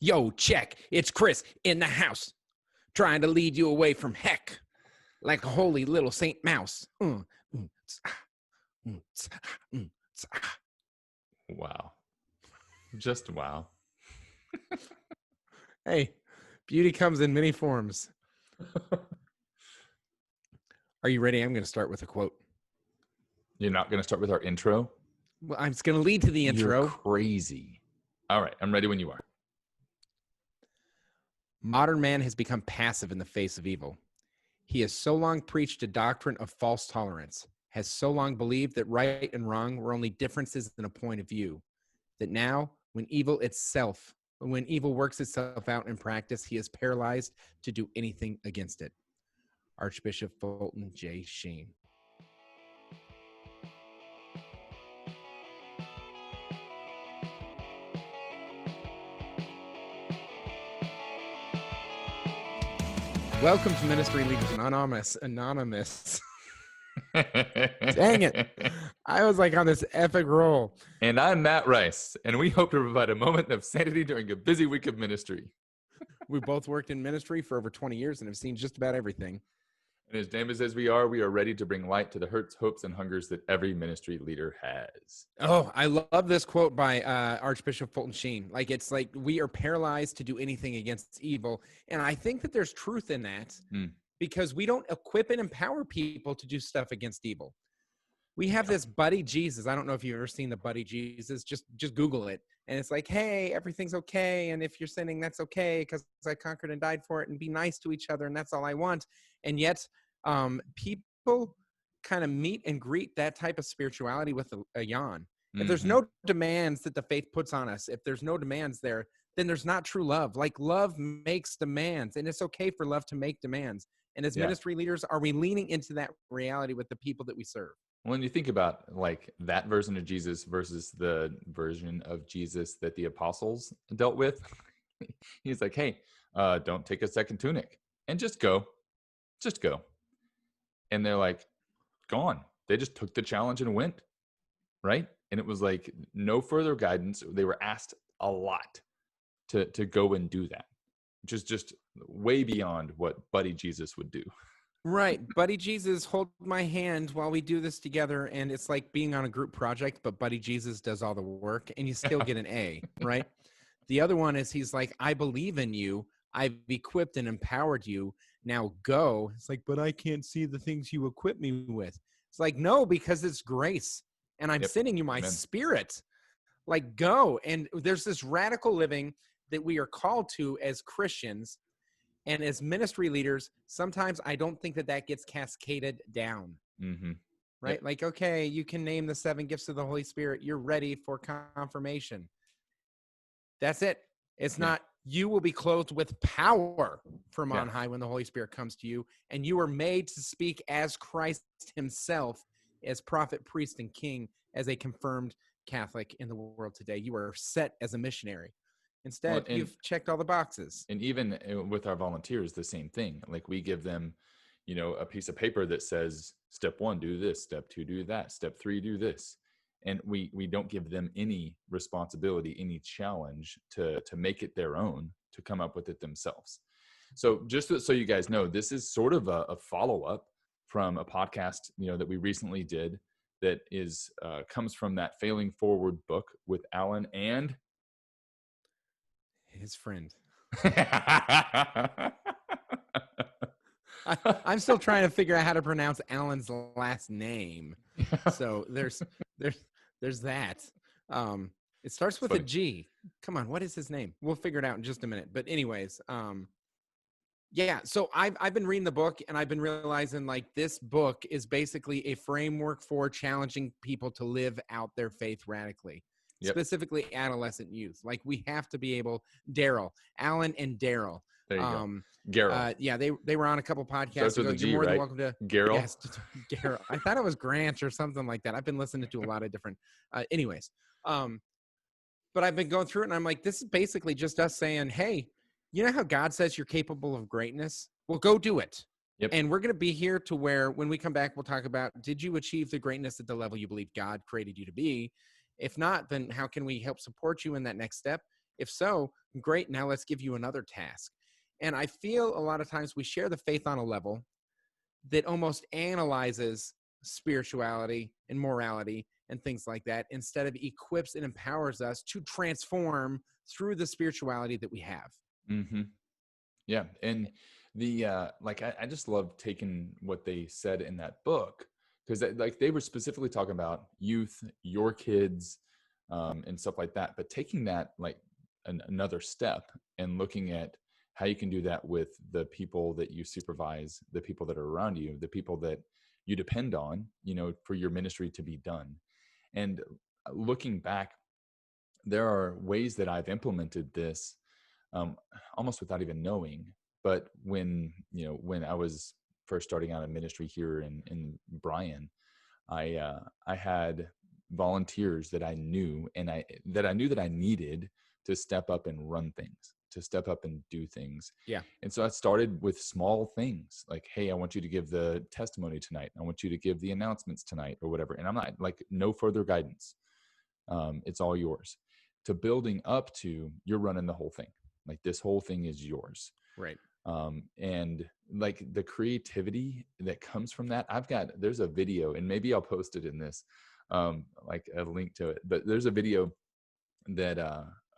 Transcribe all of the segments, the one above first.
Yo, check. It's Chris in the house, trying to lead you away from heck like a holy little Saint Mouse. Wow. Just wow. Hey, beauty comes in many forms. Are you ready? I'm going to start with a quote. You're not going to start with our intro? Well, I'm just going to lead to the intro. You're crazy. All right, I'm ready when you are. Modern man has become passive in the face of evil. He has so long preached a doctrine of false tolerance, has so long believed that right and wrong were only differences in a point of view, that now, when evil works itself out in practice, he is paralyzed to do anything against it. Archbishop Fulton J. Sheen. Welcome to Ministry Leaders Anonymous. Dang it. I was like on this epic roll. And I'm Matt Rice, and we hope to provide a moment of sanity during a busy week of ministry. We both worked in ministry for over 20 years and have seen just about everything. And as damned as we are ready to bring light to the hurts, hopes, and hungers that every ministry leader has. Oh, I love this quote by Archbishop Fulton Sheen. Like, it's like, we are paralyzed to do anything against evil. And I think that there's truth in that because we don't equip and empower people to do stuff against evil. We have this buddy Jesus. I don't know if you've ever seen the buddy Jesus. Just Google it. And it's like, hey, everything's okay. And if you're sinning, that's okay because I conquered and died for it, and be nice to each other. And that's all I want. And yet people kind of meet and greet that type of spirituality with a yawn. Mm-hmm. If there's no demands that the faith puts on us, if there's no demands there, then there's not true love. Like, love makes demands, and it's okay for love to make demands. And as ministry leaders, are we leaning into that reality with the people that we serve? When you think about like that version of Jesus versus the version of Jesus that the apostles dealt with, he's like, hey, don't take a second tunic and just go. And they're like, gone. They just took the challenge and went, right? And it was like no further guidance. They were asked a lot to go and do that, which is just way beyond what Buddy Jesus would do. Right. Buddy Jesus, hold my hand while we do this together. And it's like being on a group project, but Buddy Jesus does all the work and you still get an A, right? The other one is he's like, I believe in you. I've equipped and empowered you. Now go. It's like, but I can't see the things you equip me with. It's like, no, because it's grace. And I'm sending you my spirit. Like, go. And there's this radical living that we are called to as Christians. And as ministry leaders, sometimes I don't think that gets cascaded down, right? Yep. Like, okay, you can name the 7 gifts of the Holy Spirit. You're ready for confirmation. That's it. It's not, you will be clothed with power from on high when the Holy Spirit comes to you. And you are made to speak as Christ himself, as prophet, priest, and king, as a confirmed Catholic in the world today. You are set as a missionary. Instead, you've checked all the boxes. And even with our volunteers, the same thing. Like, we give them, a piece of paper that says, step 1, do this. Step 2, do that. Step 3, do this. And we don't give them any responsibility, any challenge to make it their own, to come up with it themselves. So just so you guys know, this is sort of a follow-up from a podcast, that we recently did that is comes from that Failing Forward book with Alan and his friend. I'm still trying to figure out how to pronounce Alan's last name. So there's that. It starts with a G. Come on, what is his name? We'll figure it out in just a minute. But anyways, so I've been reading the book, and I've been realizing, like, this book is basically a framework for challenging people to live out their faith radically. Specifically adolescent youth. Like, we have to be able, Alan and Daryl. There you go. Garrel. They were on a couple podcasts ago. You're more than welcome to. Garrel? Yes, Garrel. I thought it was Grant or something like that. I've been listening to a lot of different, anyways. But I've been going through it, and I'm like, this is basically just us saying, hey, you know how God says you're capable of greatness? Well, go do it. Yep. And we're going to be here to where, when we come back, we'll talk about, did you achieve the greatness at the level you believe God created you to be? If not, then how can we help support you in that next step? If so, great. Now let's give you another task. And I feel a lot of times we share the faith on a level that almost analyzes spirituality and morality and things like that, instead of equips and empowers us to transform through the spirituality that we have. Hmm. Yeah. And I just love taking what they said in that book, because like they were specifically talking about youth, your kids, and stuff like that. But taking that like another step and looking at how you can do that with the people that you supervise, the people that are around you, the people that you depend on, for your ministry to be done. And looking back, there are ways that I've implemented this, um, almost without even knowing. But when I was first starting out in ministry here in Bryan, I had volunteers that I knew, and I knew that I needed to step up and run things, to step up and do things. Yeah. And so I started with small things like, hey, I want you to give the testimony tonight. I want you to give the announcements tonight or whatever. And I'm not like, no further guidance. It's all yours. To building up to, you're running the whole thing. Like this whole thing is yours. Right. And like the creativity that comes from that, there's a video, and maybe I'll post it in this, like a link to it, but there's a video that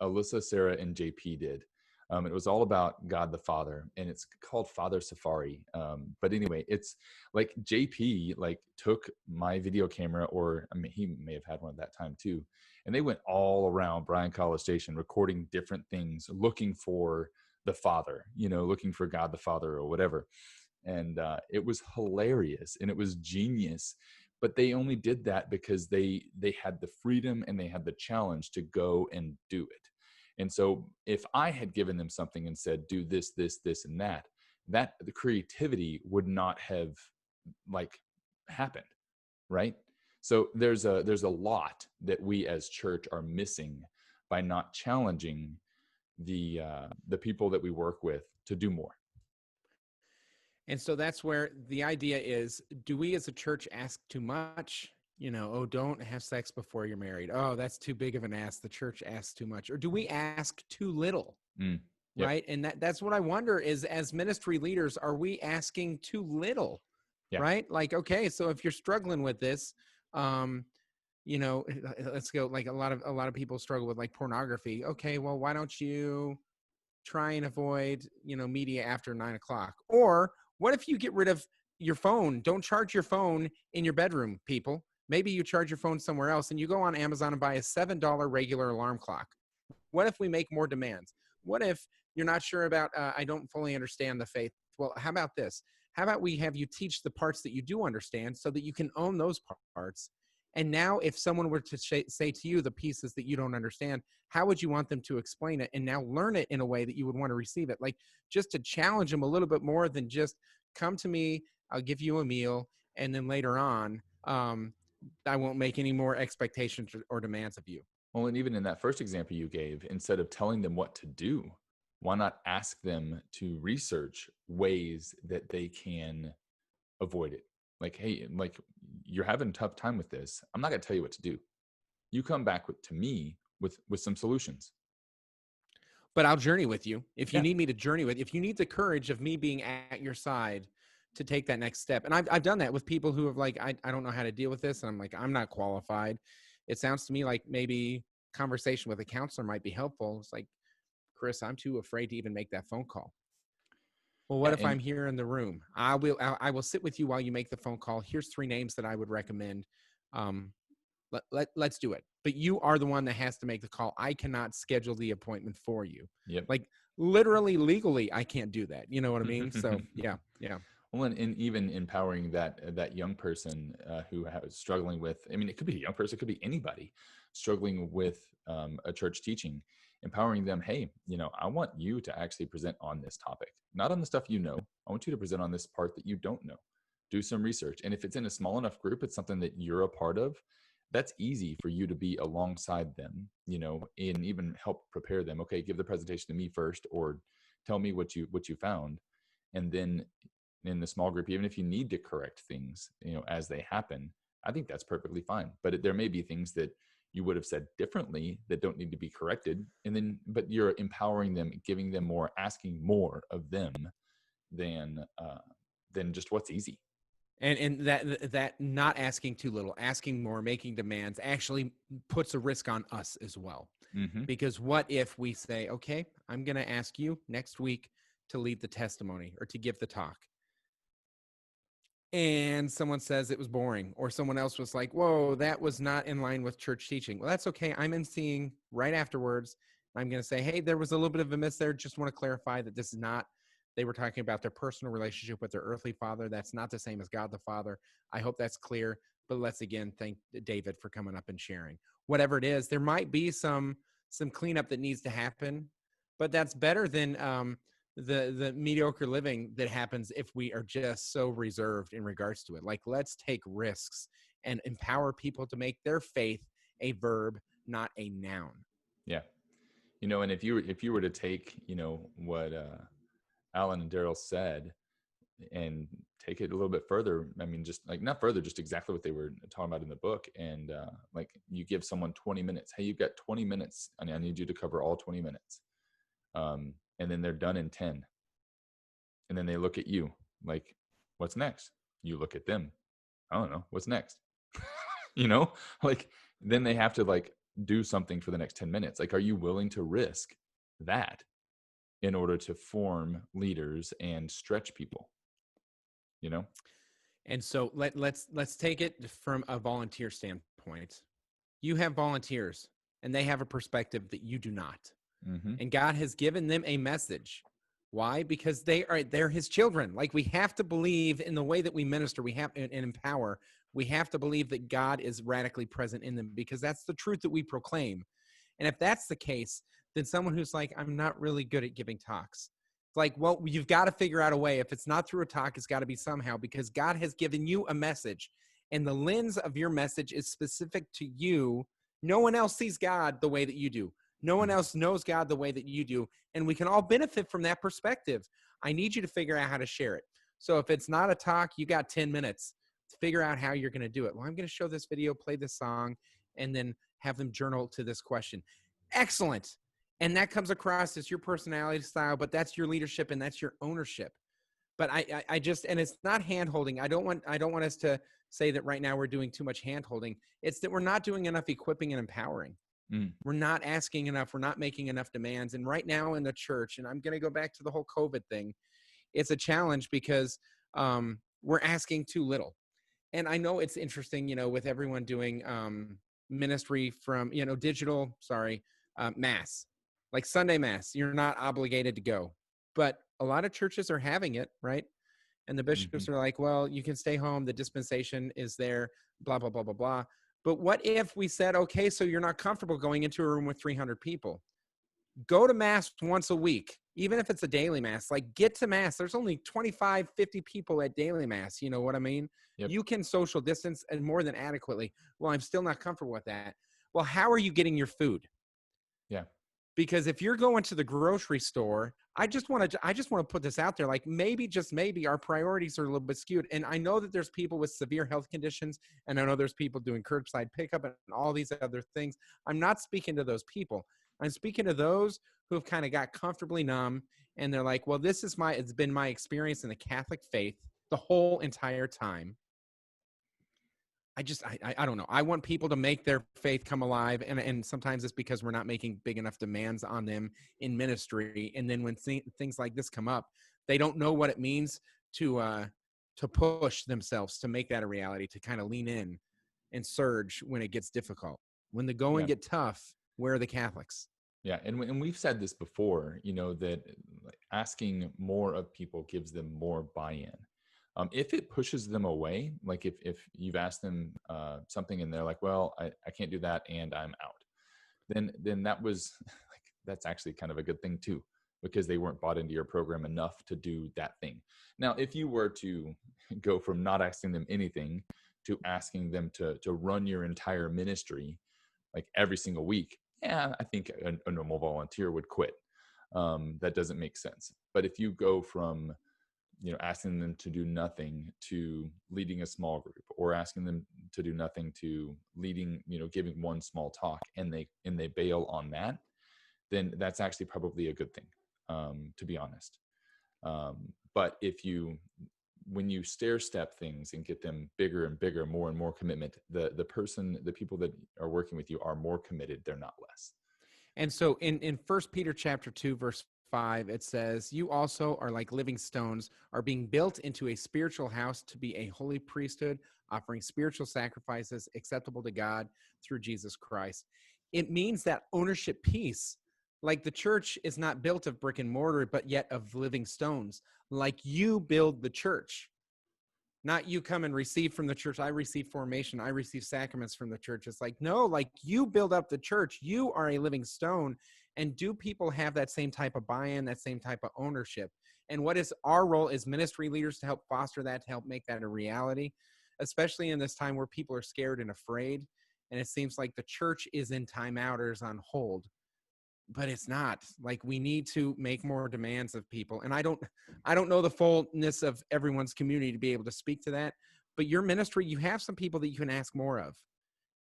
Alyssa, Sarah, and JP did. It was all about God the Father, and it's called Father Safari. But anyway, it's like JP like took my video camera, or I mean, he may have had one at that time too, and they went all around Bryan College Station recording different things, looking for the Father, looking for God the Father or whatever. And it was hilarious and it was genius. But they only did that because they had the freedom and they had the challenge to go and do it. And so if I had given them something and said, do this, this, this, and that the creativity would not have like happened. Right. So there's a lot that we as church are missing by not challenging the people that we work with to do more. And so that's where the idea is, do we as a church ask too much? Oh, don't have sex before you're married. Oh, that's too big of an ask. The church asks too much. Or do we ask too little? Yep. Right. And that's what I wonder is, as ministry leaders, are we asking too little? Yeah. Right. Like, okay, so if you're struggling with this, let's go, like a lot of people struggle with like pornography. Okay, well, why don't you try and avoid, media after 9 o'clock? Or what if you get rid of your phone? Don't charge your phone in your bedroom, people. Maybe you charge your phone somewhere else and you go on Amazon and buy a $7 regular alarm clock. What if we make more demands? What if you're not sure about, I don't fully understand the faith? Well, how about this? How about we have you teach the parts that you do understand so that you can own those parts? And now if someone were to say to you the pieces that you don't understand, how would you want them to explain it? And now learn it in a way that you would want to receive it. Like, just to challenge them a little bit more than just come to me, I'll give you a meal, and then later on, I won't make any more expectations or demands of you. Well, and even in that first example you gave, instead of telling them what to do, why not ask them to research ways that they can avoid it? Like, hey, like you're having a tough time with this. I'm not going to tell you what to do. You come back to me with some solutions. But I'll journey with you. If you Yeah. need me to journey with, if you need the courage of me being at your side to take that next step. And I've done that with people who have like, I don't know how to deal with this. And I'm like, I'm not qualified. It sounds to me like maybe conversation with a counselor might be helpful. It's like, Chris, I'm too afraid to even make that phone call. Well, what Yeah. if I'm here in the room? I will sit with you while you make the phone call. Here's 3 names that I would recommend. Let's do it. But you are the one that has to make the call. I cannot schedule the appointment for you. Yep. Like, literally, legally, I can't do that. You know what I mean? So yeah. Well, and even empowering that young person who is struggling with, I mean, it could be a young person, it could be anybody struggling with a church teaching, empowering them. Hey, I want you to actually present on this topic, not on the stuff you know. I want you to present on this part that you don't know. Do some research. And if it's in a small enough group, it's something that you're a part of. That's easy for you to be alongside them, and even help prepare them. Okay, give the presentation to me first, or tell me what you found. And then in the small group, even if you need to correct things, as they happen, I think that's perfectly fine. But there may be things that you would have said differently that don't need to be corrected. And then, but you're empowering them, giving them more, asking more of them than just what's easy. And that not asking too little, asking more, making demands actually puts a risk on us as well. Mm-hmm. Because what if we say, okay, I'm going to ask you next week to lead the testimony or to give the talk, and someone says it was boring, or someone else was like, whoa, that was not in line with church teaching. Well, that's okay. I'm emceeing right afterwards. I'm going to say, hey, there was a little bit of a miss there. Just want to clarify that this is not, they were talking about their personal relationship with their earthly father. That's not the same as God the Father. I hope that's clear. But let's again thank David for coming up and sharing. Whatever it is, there might be some cleanup that needs to happen, but that's better than the mediocre living that happens if we are just so reserved in regards to it. Like, let's take risks and empower people to make their faith a verb, not a noun. Yeah. And if you were to take, what Alan and Daryl said and take it a little bit further, I mean, just like not further, just exactly what they were talking about in the book. And like you give someone 20 minutes. Hey, you've got 20 minutes and I need you to cover all 20 minutes. And then they're done in 10. And then they look at you like, what's next? You look at them. I don't know. What's next? Like then they have to like do something for the next 10 minutes. Like, are you willing to risk that in order to form leaders and stretch people? And so let's take it from a volunteer standpoint. You have volunteers and they have a perspective that you do not. Mm-hmm. And God has given them a message. Why? Because they're his children. Like, we have to believe in the way that we minister, we have and empower. We have to believe that God is radically present in them, because that's the truth that we proclaim. And if that's the case, then someone who's like, I'm not really good at giving talks. It's like, well, you've got to figure out a way. If it's not through a talk, it's got to be somehow, because God has given you a message, and the lens of your message is specific to you. No one else sees God the way that you do. No one else knows God the way that you do. And we can all benefit from that perspective. I need you to figure out how to share it. So if it's not a talk, you got 10 minutes to figure out how you're going to do it. Well, I'm going to show this video, play this song, and then have them journal to this question. Excellent. And that comes across as your personality style, but that's your leadership and that's your ownership. But I just, and it's not hand holding. I don't want us to say that right now we're doing too much hand holding. It's that we're not doing enough equipping and empowering. We're not asking enough. We're not making enough demands. And right now in the church, and I'm going to go back to the whole COVID thing, it's a challenge because we're asking too little. And I know it's interesting, with everyone doing ministry from, digital, mass, like Sunday mass, you're not obligated to go. But a lot of churches are having it, right? And the bishops are like, well, you can stay home. The dispensation is there, blah, blah, blah, blah, blah. But what if we said, okay, so you're not comfortable going into a room with 300 people? Go to mass once a week, even if it's a daily mass. Like, get to mass. There's only 25, 50 people at daily mass. You know what I mean? Yep. You can social distance and more than adequately. Well, I'm still not comfortable with that. Well, how are you getting your food? Yeah. Because if you're going to the grocery store, I just want to put this out there. Like, maybe, just maybe, our priorities are a little bit skewed. And I know that there's people with severe health conditions, and I know there's people doing curbside pickup and all these other things. I'm not speaking to those people. I'm speaking to those who have kind of got comfortably numb, and they're like, well, it's been my experience in the Catholic faith the whole entire time. I don't know. I want people to make their faith come alive. And sometimes it's because we're not making big enough demands on them in ministry. And then when things like this come up, they don't know what it means to push themselves to make that a reality, to kind of lean in and surge when it gets difficult. When the going get tough, where are the Catholics? Yeah. And we've said this before, that asking more of people gives them more buy-in. If it pushes them away, like if you've asked them something and they're like, well, I can't do that and I'm out, then that was like, that's actually kind of a good thing too, because they weren't bought into your program enough to do that thing. Now, if you were to go from not asking them anything to asking them to run your entire ministry, like every single week, yeah, I think a normal volunteer would quit. That doesn't make sense. But if you go from asking them to do nothing to leading a small group, or asking them to do nothing to leading, giving one small talk, and they bail on that, then that's actually probably a good thing, to be honest. But when you stair step things and get them bigger and bigger, more and more commitment, the people that are working with you are more committed. They're not less. And so in 1 Peter chapter 2, verse 5, it says, you also are like living stones, are being built into a spiritual house to be a holy priesthood, offering spiritual sacrifices acceptable to God through Jesus Christ. It means that ownership piece, like the church is not built of brick and mortar, but yet of living stones. Like you build the church. Not you come and receive from the church. I receive formation. I receive sacraments from the church. It's like, no, like you build up the church. You are a living stone. And do people have that same type of buy-in, that same type of ownership? And what is our role as ministry leaders to help foster that, to help make that a reality, especially in this time where people are scared and afraid. And it seems like the church is in timeout or is on hold. But it's not. Like, we need to make more demands of people. And I don't know the fullness of everyone's community to be able to speak to that, but your ministry, you have some people that you can ask more of.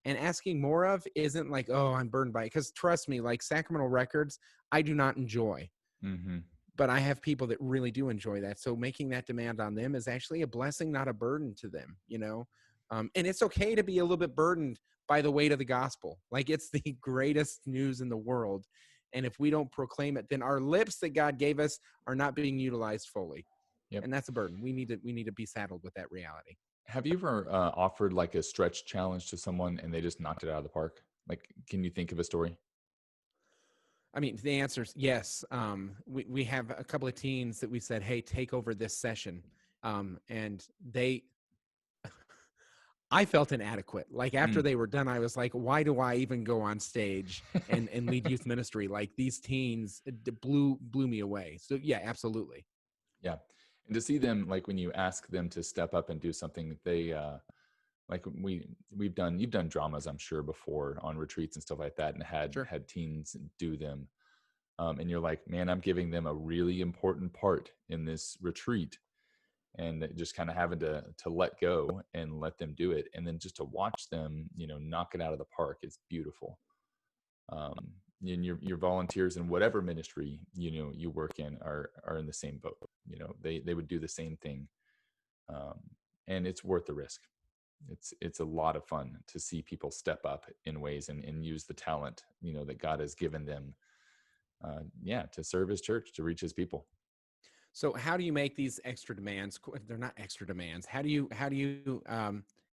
And asking more of isn't like, oh, I'm burdened by it. Because trust me, like sacramental records, I do not enjoy. Mm-hmm. But I have people that really do enjoy that. So making that demand on them is actually a blessing, not a burden to them, and it's okay to be a little bit burdened by the weight of the gospel. Like, it's the greatest news in the world. And if we don't proclaim it, then our lips that God gave us are not being utilized fully. Yep. And that's a burden. We need to be saddled with that reality. Have you ever offered like a stretch challenge to someone and they just knocked it out of the park? Like, can you think of a story? I mean, the answer is yes. We have a couple of teens that we said, hey, take over this session. And I felt inadequate. Like, after they were done, I was like, why do I even go on stage and lead youth ministry? Like, these teens blew me away. So yeah, absolutely. Yeah. And to see them, like when you ask them to step up and do something, they like you've done dramas, I'm sure, before on retreats and stuff like that, and Sure. had teens do them. And you're like, man, I'm giving them a really important part in this retreat, and just kind of having to let go and let them do it, and then just to watch them, knock it out of the park is beautiful. And your volunteers in whatever ministry you work in are in the same boat. They would do the same thing, um, and it's worth the risk. It's a lot of fun to see people step up in ways and use the talent that God has given them, to serve his church, to reach his people. So how do you make these extra demands? They're not extra demands. How do you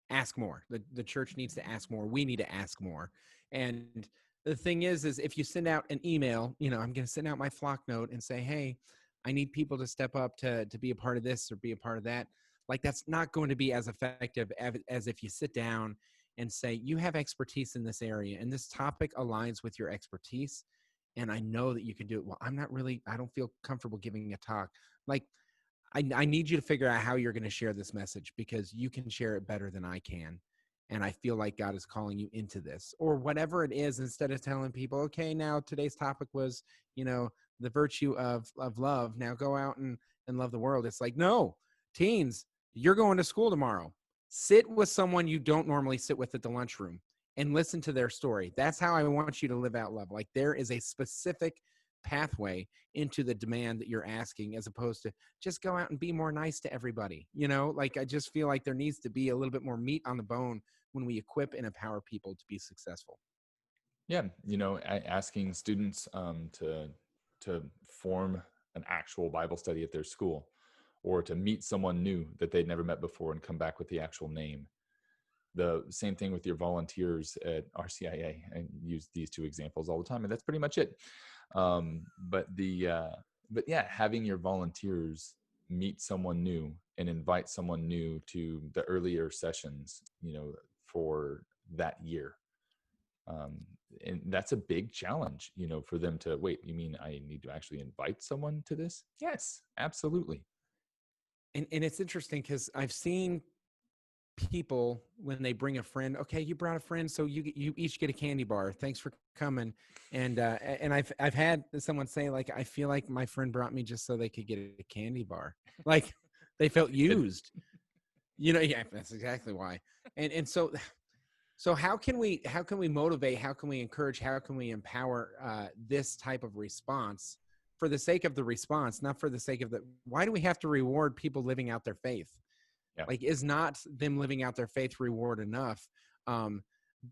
ask more? The church needs to ask more. We need to ask more. And the thing is if you send out an email, I'm going to send out my flock note and say, hey, I need people to step up to be a part of this or be a part of that. Like, that's not going to be as effective as if you sit down and say, you have expertise in this area and this topic aligns with your expertise. And I know that you can do it. Well, I don't feel comfortable giving a talk. Like, I need you to figure out how you're going to share this message, because you can share it better than I can. And I feel like God is calling you into this, or whatever it is. Instead of telling people, okay, now today's topic was, the virtue of love. Now go out and love the world. It's like, no, teens, you're going to school tomorrow. Sit with someone you don't normally sit with at the lunchroom and listen to their story. That's how I want you to live out love. Like, there is a specific pathway into the demand that you're asking, as opposed to just go out and be more nice to everybody. Like, I just feel like there needs to be a little bit more meat on the bone when we equip and empower people to be successful. Yeah. Asking students to form an actual Bible study at their school, or to meet someone new that they'd never met before and come back with the actual name. The same thing with your volunteers at RCIA. I use these two examples all the time, and that's pretty much it. But yeah, having your volunteers meet someone new and invite someone new to the earlier sessions, for that year. And that's a big challenge, for them to wait. You mean I need to actually invite someone to this? Yes, absolutely. And it's interesting because I've seen people, when they bring a friend, okay, you brought a friend, so you each get a candy bar. Thanks for coming. And I've had someone say, like, I feel like my friend brought me just so they could get a candy bar. Like, They felt Kid. used. Yeah, that's exactly why. And so how can we motivate, how can we encourage, how can we empower this type of response for the sake of the response, not for the sake of the why do we have to reward people living out their faith? Yeah. Like, is not them living out their faith reward enough? um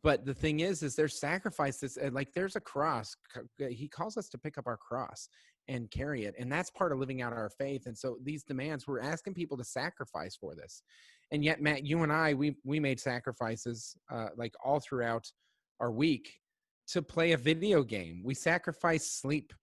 but the thing is there's sacrifices, like there's a cross. He calls us to pick up our cross and carry it, and that's part of living out our faith. And so these demands, we're asking people to sacrifice for this. And yet, Matt, you and I, we made sacrifices like all throughout our week to play a video game. We sacrificed sleep.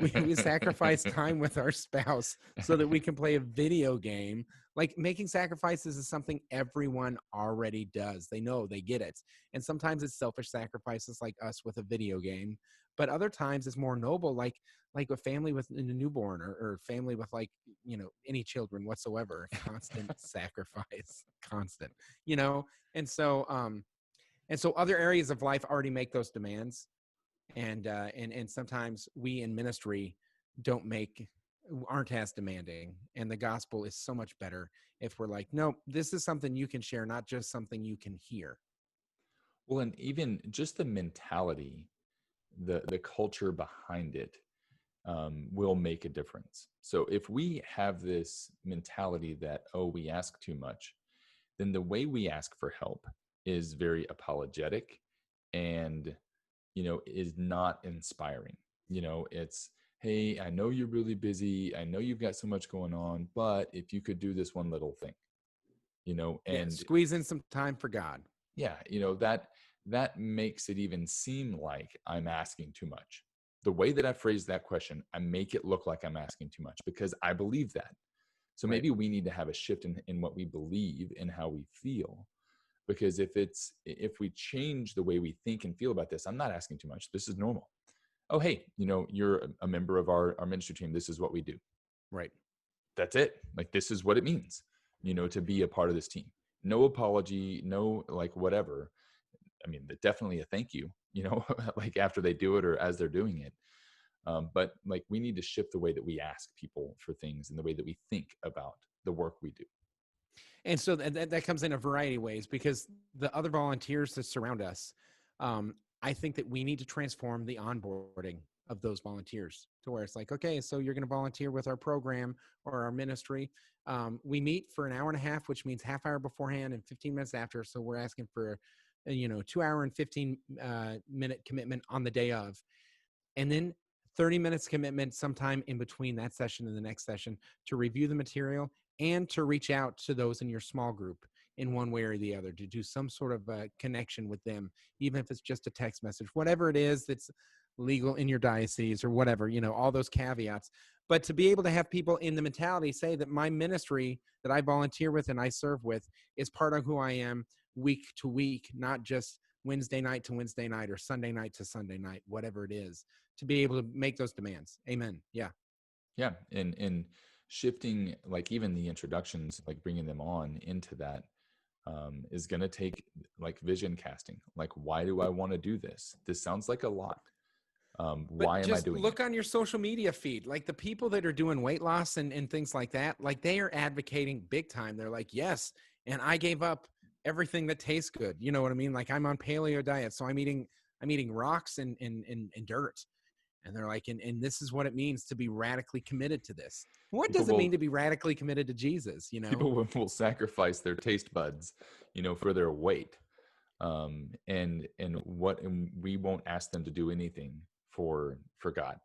We sacrifice time with our spouse so that we can play a video game. Like, making sacrifices is something everyone already does. They know, they get it. And sometimes it's selfish sacrifices like us with a video game, but other times it's more noble, like a family with a newborn, or family with, like, any children whatsoever. Constant sacrifice, constant, you know. And so other areas of life already make those demands. And sometimes we in ministry aren't as demanding, and the gospel is so much better if we're like, no, this is something you can share, not just something you can hear. Well, and even just the mentality, the culture behind it, will make a difference. So if we have this mentality that, oh, we ask too much, then the way we ask for help is very apologetic, and is not inspiring. It's, hey, I know you're really busy, I know you've got so much going on, but if you could do this one little thing, Yeah, and squeeze in some time for God. yeah, that makes it even seem like I'm asking too much. The way that I phrase that question, I make it look like I'm asking too much because I believe that. So Right. maybe we need to have a shift in what we believe and how we feel. Because if we change the way we think and feel about this, I'm not asking too much. This is normal. Oh, hey, you're a member of our ministry team. This is what we do. Right. That's it. Like, this is what it means, to be a part of this team. No apology, no, like, whatever. I mean, definitely a thank you, like after they do it or as they're doing it. But like, we need to shift the way that we ask people for things and the way that we think about the work we do. And so that comes in a variety of ways, because the other volunteers that surround us, I think that we need to transform the onboarding of those volunteers to where it's like, okay, so you're going to volunteer with our program or our ministry. We meet for an hour and a half, which means half hour beforehand and 15 minutes after. So we're asking for, 2 hour and 15 minute commitment on the day of. And then 30 minutes commitment sometime in between that session and the next session to review the material and to reach out to those in your small group in one way or the other, to do some sort of connection with them, even if it's just a text message, whatever it is that's legal in your diocese or whatever, all those caveats. But to be able to have people in the mentality say that my ministry that I volunteer with and I serve with is part of who I am week to week, not just Wednesday night to Wednesday night or Sunday night to Sunday night, whatever it is, to be able to make those demands. Amen. Yeah. Yeah. And shifting, like, even the introductions, like bringing them on into that, is going to take, like, vision casting. Like, why do I want to do this? This sounds like a lot. But Why am I just doing it? look on your social media feed, like the people that are doing weight loss and things like that, like they are advocating big time. They're like, yes, and I gave up everything that tastes good. You know what I mean? Like, I'm on paleo diet, so I'm eating rocks and dirt. And they're like, and this is what it means to be radically committed to this. What People does it mean will to be radically committed to Jesus? people will sacrifice their taste buds, for their weight. And we won't ask them to do anything for God,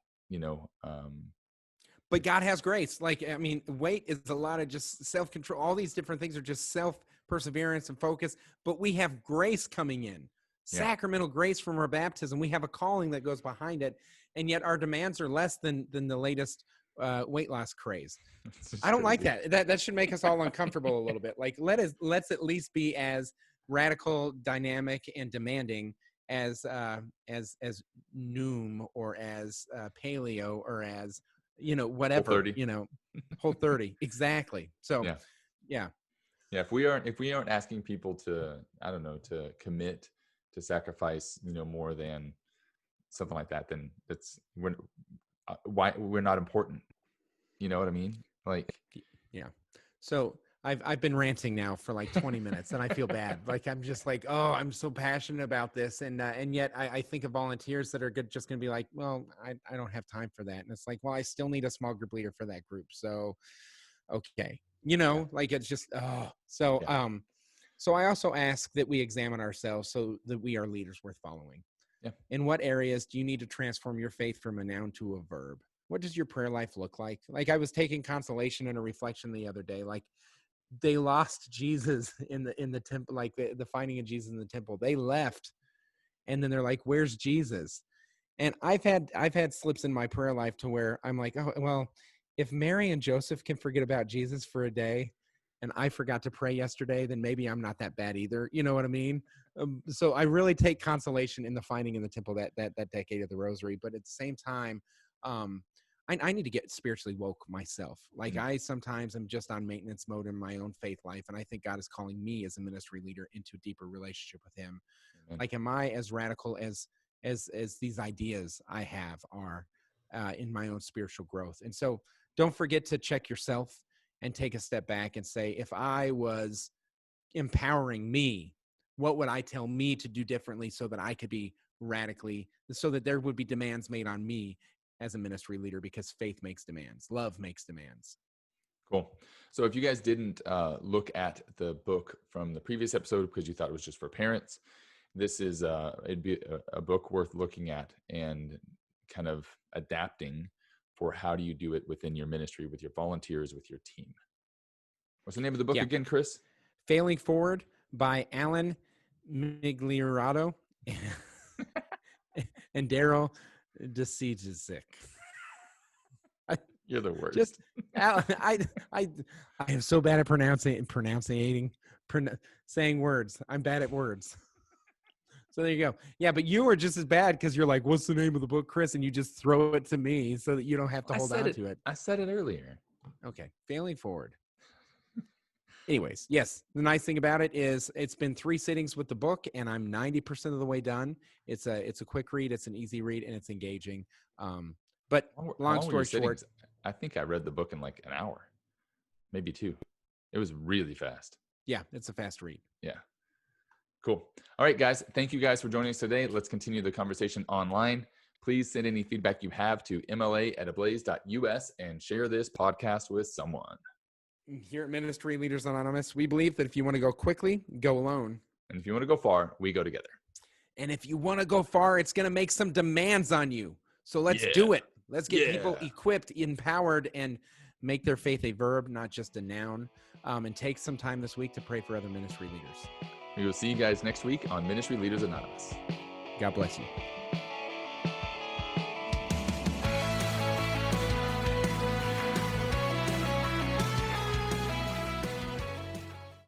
But God has grace. Like, I mean, weight is a lot of just self-control. All these different things are just self-perseverance and focus. But we have grace coming in, yeah. sacramental grace from our baptism. We have a calling that goes behind it. And yet our demands are less than the latest weight loss craze. It's just I don't like crazy. that. That should make us all uncomfortable a little bit. Like, let's at least be as radical, dynamic, and demanding as Noom or as Paleo or as Whole whatever, 30. Whole 30. Exactly. So, Yeah. yeah. Yeah. If we aren't asking people to, I don't know, to commit, to sacrifice, more than something like that, then why we're not important. You know what I mean? Like, Yeah. So I've been ranting now for like 20 minutes, and I feel bad. Like I'm just like, oh, I'm so passionate about this, and yet I think of volunteers that are just going to be like, well, I don't have time for that, and it's like, well, I still need a small group leader for that group. So okay, Yeah. like it's just so Yeah. so I also ask that we examine ourselves so that we are leaders worth following. Yeah. In what areas do you need to transform your faith from a noun to a verb? What does your prayer life look like? Like I was taking consolation in a reflection the other day. Like they lost Jesus in the temple, like the finding of Jesus in the temple. They left, and then they're like, "Where's Jesus?" And I've had slips in my prayer life to where I'm like, "Oh well, if Mary and Joseph can forget about Jesus for a day, and I forgot to pray yesterday, then maybe I'm not that bad either." You know what I mean? So I really take consolation in the finding in the temple that decade of the Rosary, but at the same time, um, I need to get spiritually woke myself. Like Mm. I sometimes am just on maintenance mode in my own faith life, and I think God is calling me as a ministry leader into a deeper relationship with Him. Amen. Like, am I as radical as these ideas I have are in my own spiritual growth? And so, don't forget to check yourself and take a step back and say, if I was empowering me, what would I tell me to do differently so that I could be radically, so that there would be demands made on me as a ministry leader, because faith makes demands, love makes demands. Cool. So if you guys didn't look at the book from the previous episode because you thought it was just for parents, this is it'd be a book worth looking at and kind of adapting for how do you do it within your ministry, with your volunteers, with your team. What's the name of the book Yeah. again, Chris? Failing Forward by Alan Migliorato and Darryl Dziedzic. You're the worst. Just I am so bad at saying words. I'm bad at words. So there you go. Yeah, but you are just as bad because you're like, "What's the name of the book, Chris?" And you just throw it to me so that you don't have to hold on to it. I said it earlier. Okay, Failing Forward. Anyways, yes, the nice thing about it is it's been 3 sittings with the book, and I'm 90% of the way done. It's a quick read, it's an easy read, and it's engaging. But How long long were your story short, sittings? I think I read the book in like an hour, maybe 2. It was really fast. yeah, it's a fast read. Yeah. Cool. All right, guys. Thank you guys for joining us today. Let's continue the conversation online. Please send any feedback you have to mla@ablaze.us and share this podcast with someone. Here at Ministry Leaders Anonymous, we believe that if you want to go quickly, go alone. And if you want to go far, we go together. And if you want to go far, it's going to make some demands on you. So let's do it. Let's get people equipped, empowered, and make their faith a verb, not just a noun. And take some time this week to pray for other ministry leaders. We will see you guys next week on Ministry Leaders Anonymous. God bless you.